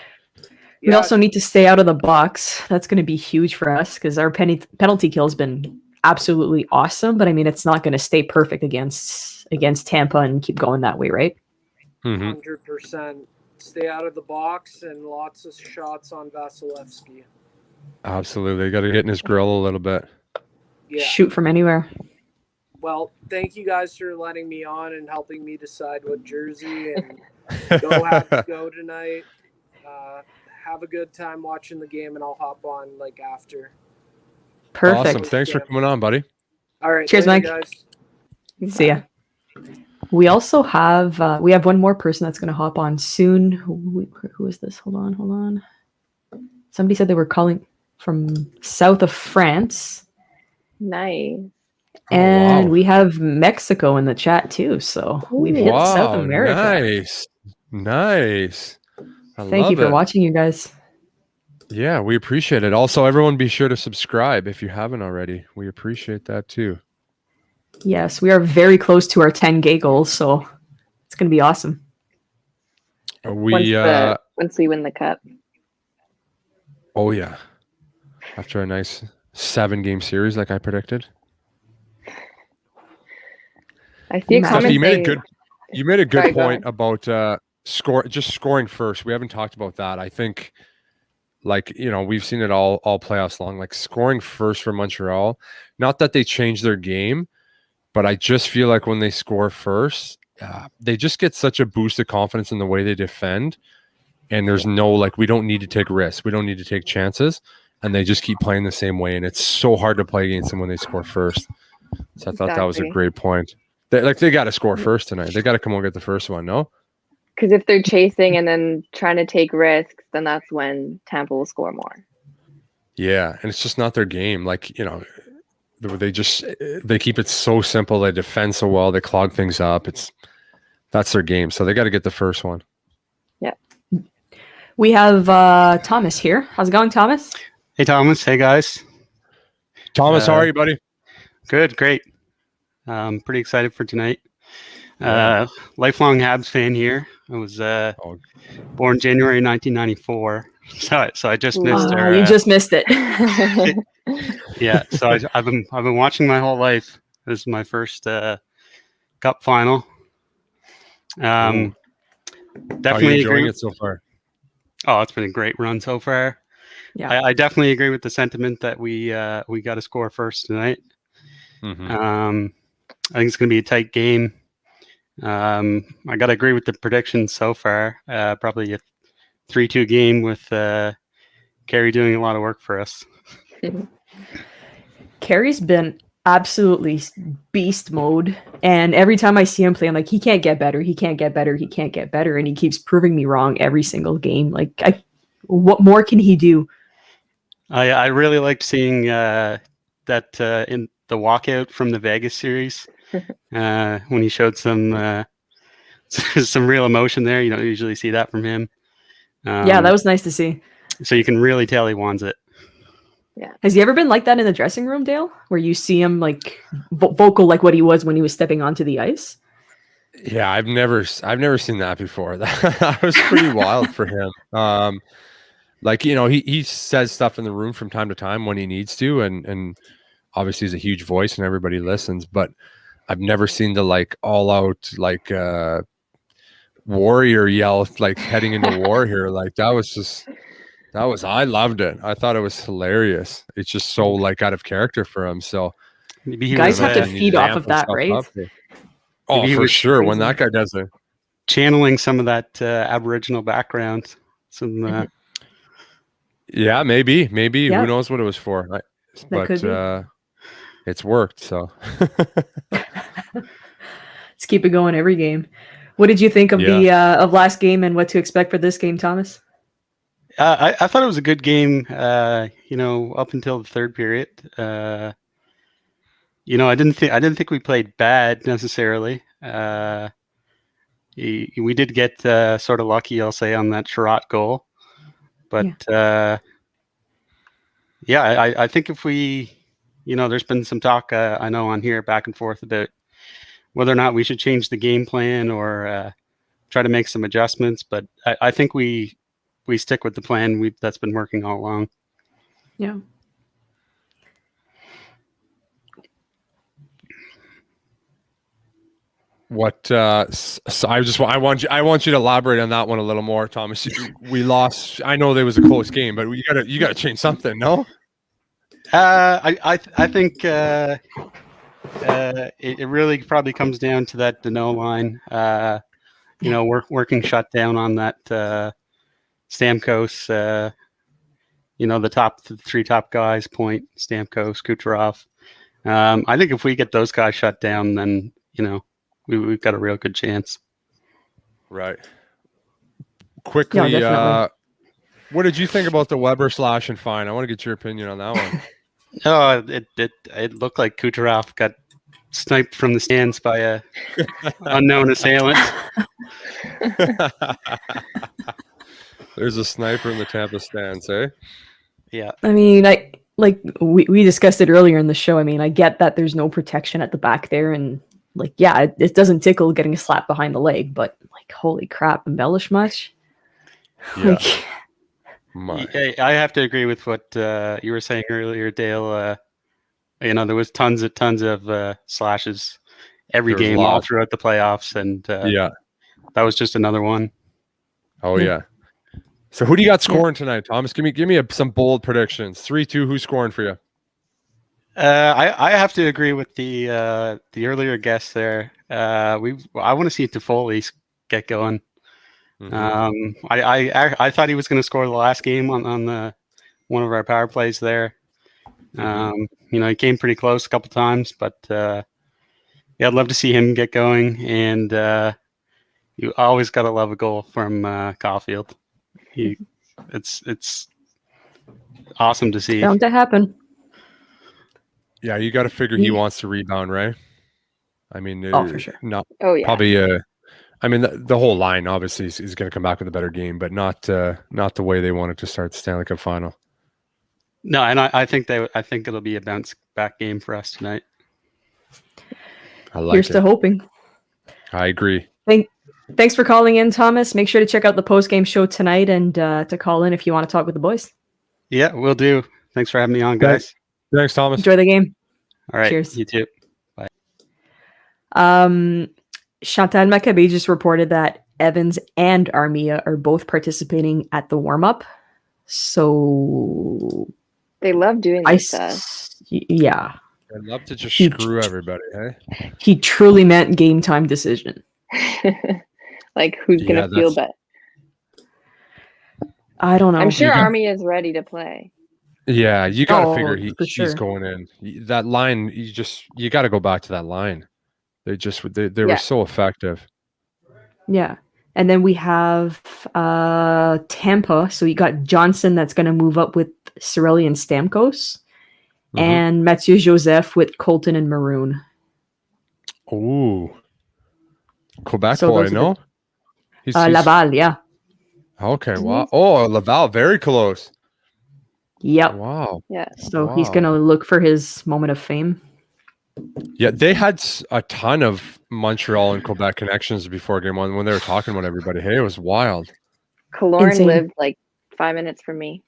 We also need to stay out of the box. That's going to be huge for us because our penalty kill has been absolutely awesome. But I mean, it's not going to stay perfect against Tampa and keep going that way, right? 100%. Stay out of the box and lots of shots on Vasilevsky. Absolutely. Got to get in his grill a little bit. Yeah. Shoot from anywhere. Well, thank you guys for letting me on and helping me decide what jersey and go tonight. Have a good time watching the game, and I'll hop on like after. Perfect. Awesome. Thanks for coming on, buddy. All right. Cheers, Mike. Guys. See ya. We also have one more person that's going to hop on soon. Who is this? Hold on. Somebody said they were calling from south of France. Nice. And we have Mexico in the chat too. So we've hit South America. Nice. Thank you for watching, you guys. Yeah, we appreciate it. Also, everyone be sure to subscribe if you haven't already. We appreciate that too. Yes, we are very close to our 10K goals, so it's going to be awesome. Once we win the cup. Oh yeah. After a nice 7-game series like I predicted. I see a comment. You made a good point about scoring first. We haven't talked about that. I think we've seen it all playoffs long, like scoring first for Montreal. Not that they changed their game, but I just feel like when they score first, they just get such a boost of confidence in the way they defend. And there's we don't need to take risks. We don't need to take chances. And they just keep playing the same way. And it's so hard to play against them when they score first. So I thought that was a great point. They got to score first tonight. They got to come and get the first one, no? Because if they're chasing and then trying to take risks, then that's when Tampa will score more. Yeah, and it's just not their game. They keep it so simple. They defend so well. They clog things up. That's their game. So they got to get the first one. Yeah. We have Thomas here. How's it going, Thomas? Hey, Thomas. Hey, guys. Thomas, how are you, buddy? Good, great. Pretty excited for tonight. Lifelong Habs fan here. I was born January 1994, So I just missed Ah, her. you just missed it. Yeah. So I've been watching my whole life. This is my first cup final. How are you Definitely agree. enjoying it so far? Oh, it's been a great run so far. Yeah. I definitely agree with the sentiment that we got to score first tonight. Mhm. I think it's going to be a tight game. I got to agree with the predictions so far. Probably a 3-2 game with Carey doing a lot of work for us. Carey's been absolutely beast mode, and every time I see him play, I'm like, he can't get better. He can't get better. He can't get better, and he keeps proving me wrong every single game. Like, what more can he do? I really liked seeing that in the walkout from the Vegas series when he showed some some real emotion there. You don't usually see that from him. Yeah, that was nice to see. So you can really tell he wants it. Has he ever been like that in the dressing room, Dale, where you see him like vocal like what he was when he was stepping onto the ice? Yeah, I've never seen that before. That was pretty wild for him. Like, you know, he says stuff in the room from time to time when he needs to, and obviously he's a huge voice and everybody listens, but I've never seen the like all out like warrior yell like heading into war here. Like that was I loved it. I thought it was hilarious. It's just so like out of character for him. So Maybe he Guys was have to he feed needs off amp of that, himself right? up here. Oh, Maybe he for was sure. When that guy does it. channeling some of that Aboriginal background. Some Yeah, maybe. Yeah. Who knows what it was for? That could be. It's worked. So Let's keep it going every game. What did you think of the of last game and what to expect for this game, Thomas? I thought it was a good game. You know, up until the third period. You know, I didn't think we played bad necessarily. We did get sort of lucky, I'll say, on that Sherratt goal. But I think if we, you know, there's been some talk I know on here back and forth about whether or not we should change the game plan or try to make some adjustments. But I think we stick with the plan that's been working all along. Yeah. what so I want you to elaborate on that one a little more, Thomas. We lost. I know there was a close game, but you gotta change something, no? I think it really probably comes down to that Dano line. You know, working shutdown on that Stamkos. You know, the three top guys, Point, Stamkos, Kucherov. I think if we get those guys shut down, then, you know, we've got a real good chance. Right. Quickly, what did you think about the Weber slash and fine? I want to get your opinion on that one. Oh, it looked like Kucherov got sniped from the stands by a unknown assailant. There's a sniper in the Tampa stands, eh? Yeah. I mean, we discussed it earlier in the show. I mean, I get that there's no protection at the back there, and like, yeah, it doesn't tickle getting a slap behind the leg, but like, holy crap, embellish much? Yeah. I have to agree with what you were saying earlier, Dale. You know, there was tons of slashes every game all throughout the playoffs, and that was just another one. Oh yeah. So who do you got scoring tonight, Thomas? Give me some bold predictions. 3-2. Who's scoring for you? I have to agree with the earlier guest there. I want to see Toffoli get going. Mm-hmm. I thought he was going to score the last game on the one of our power plays there. Mm-hmm. You know, he came pretty close a couple times, but yeah, I'd love to see him get going. And you always got to love a goal from Caulfield. It's awesome to see. Bound to happen. Yeah, you got to figure he wants to rebound, right? I mean, for sure. Probably. I mean, the whole line obviously is going to come back with a better game, but not the way they wanted to start the Stanley Cup final. No, and I think it'll be a bounce back game for us tonight. I like Here's to hoping. I agree. Thanks for calling in, Thomas. Make sure to check out the post-game show tonight and to call in if you want to talk with the boys. Yeah, will do. Thanks for having me on, guys. Thanks, Thomas. Enjoy the game. All right. Cheers. You too. Chantal Maccabi just reported that Evans and Armia are both participating at the warm-up. So They love doing this stuff. Yeah. I'd love to just screw everybody, hey? He truly meant game time decision. Like, who's going to feel better? I don't know. I'm sure Army is ready to play. Yeah, you got to figure he's sure. going in. That line, you got to go back to that line. They were so effective. Yeah. And then we have Tampa. So you got Johnson that's going to move up with Cirelli and Stamkos. Mm-hmm. And Mathieu Joseph with Colton and Maroon. Ooh. Quebec boy, no? Laval, yeah. Okay, wow. Oh, Laval, very close. Yep. Wow. Yeah. So he's going to look for his moment of fame. Yeah, they had a ton of Montreal and Quebec connections before game one when they were talking about everybody. Hey, it was wild. Kaloran lived like 5 minutes from me.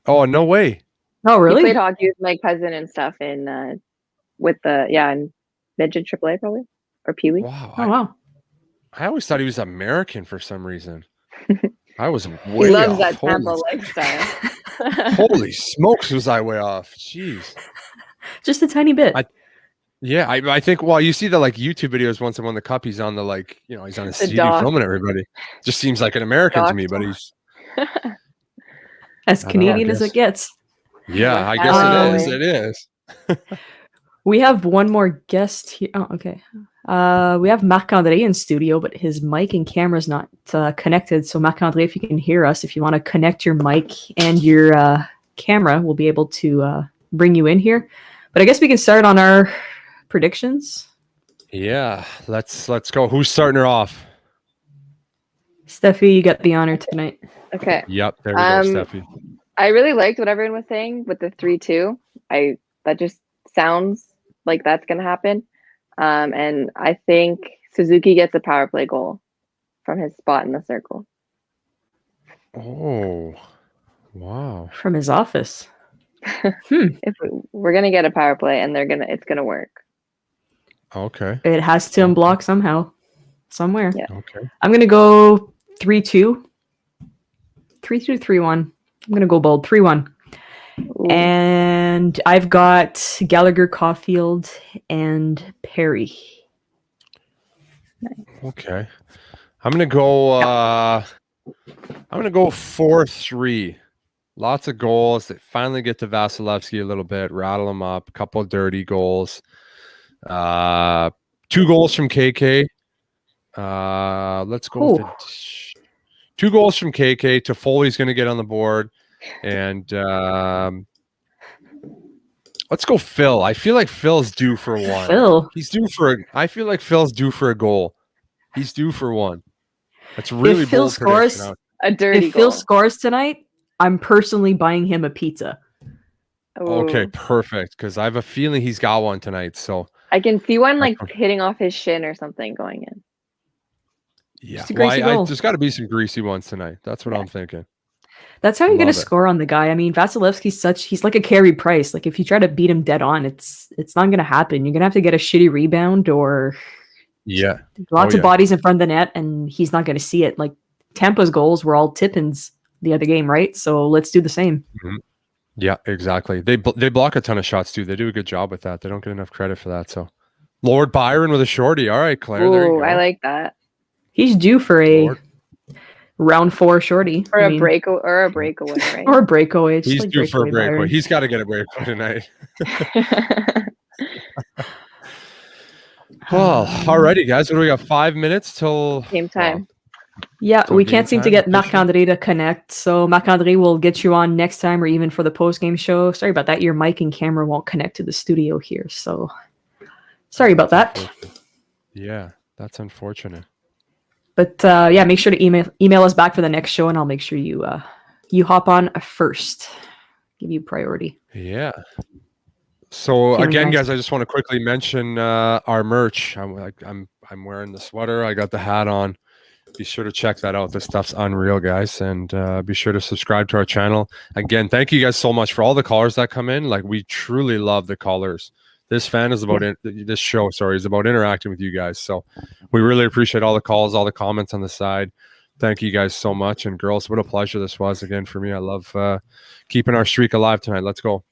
Oh, no way. Oh, really? He played hockey with my cousin and stuff in in midget AAA probably or Pee Wee. Wow. Oh, wow. I always thought he was American for some reason. I was way He loves off. that Tampa lifestyle. Holy smokes, was I way off? Jeez. Just a tiny bit. I think, well, you see the like YouTube videos once he won the cup, he's on the he's on his CD filming everybody. Just seems like an American to me, but he's as Canadian as it gets. Yeah, I guess it is. We have one more guest here. Oh, okay. We have Marc-André in studio, but his mic and camera's not connected. So Marc-André, if you can hear us, if you want to connect your mic and your camera, we'll be able to bring you in here. But I guess we can start on our predictions. Yeah, let's go. Who's starting her off? Stefi, you got the honor tonight. Okay. Yep, there we go, Stefi. I really liked what everyone was saying with the 3-2. That just sounds like that's gonna happen. And I think Suzuki gets a power play goal from his spot in the circle. Oh, wow. From his office. We're gonna get a power play and it's gonna work. Okay. It has to unblock somehow. Somewhere. Yeah. Okay. I'm gonna go 3-2. 3-2, 3-1. I'm gonna go bold. 3-1. And I've got Gallagher, Caulfield, and Perry. Okay. I'm gonna go 4-3. Lots of goals. They finally get to Vasilevsky a little bit, rattle him up, a couple of dirty goals. 2 goals from KK. Let's go with 2 goals from KK. Toffoli's going to get on the board. And let's go Phil. I feel like Phil's due for one. I feel like Phil's due for a goal. He's due for one. That's really if Phil bold scores a dirty If Phil scores tonight, I'm personally buying him a pizza. Okay, perfect. Because I have a feeling he's got one tonight. So I can see one like hitting off his shin or something going in. Yeah, there's got to be some greasy ones tonight. That's what I'm thinking. That's how you're going to score on the guy. I mean, Vasilevsky's he's like a Carey Price. Like if you try to beat him dead on, it's not going to happen. You're going to have to get a shitty rebound or lots of bodies in front of the net, and he's not going to see it. Like Tampa's goals were all tip-ins the other game, right? So let's do the same. Mm-hmm. Yeah, exactly. They block a ton of shots too. They do a good job with that. They don't get enough credit for that. So Lord Byron with a shorty. All right, Claire. There you go. I like that. He's due for a round 4 shorty. Or a breakaway, right? Or a breakaway. He's due for a breakaway. Byron. He's got to get a breakaway tonight. Well, alrighty, guys. What do we got? 5 minutes till game time. Yeah, we can't seem to get Marc-André to connect. So Marc-André will get you on next time or even for the post-game show. Sorry about that. Your mic and camera won't connect to the studio here. So sorry about that. Yeah, that's unfortunate. But make sure to email us back for the next show, and I'll make sure you hop on first. Give you priority. Yeah. So Feeling again, nice. guys, I just want to quickly mention our merch. I'm wearing the sweater. I got the hat on. Be sure to check that out. This stuff's unreal, guys, and be sure to subscribe to our channel. Again, thank you guys so much for all the callers that come in. Like, we truly love the callers. This fan is about this show. Sorry, is about interacting with you guys. So we really appreciate all the calls, all the comments on the side. Thank you guys so much. And girls, what a pleasure this was again for me. I love keeping our streak alive tonight. Let's go.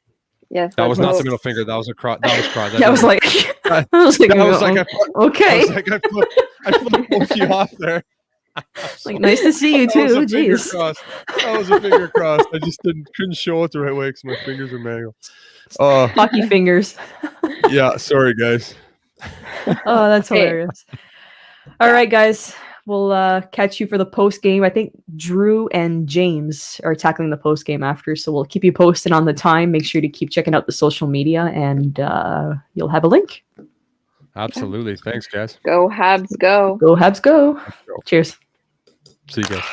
Yes, That was not let's the middle finger. That was a cross. That was cross. Yeah, I was like, that okay. I flipped both you off there. Like, nice to see you too. Jeez. That was a finger cross. I just couldn't show it the right way because my fingers are mangled. Hockey fingers. Yeah, sorry guys. Oh, that's Hey. hilarious. All right, guys. We'll catch you for the post game. I think Drew and James are tackling the post game after, so we'll keep you posted on the time. Make sure to keep checking out the social media, and you'll have a link. Absolutely. Thanks, guys. go Habs, go. Go Habs, go. Let's go. Cheers. See you guys.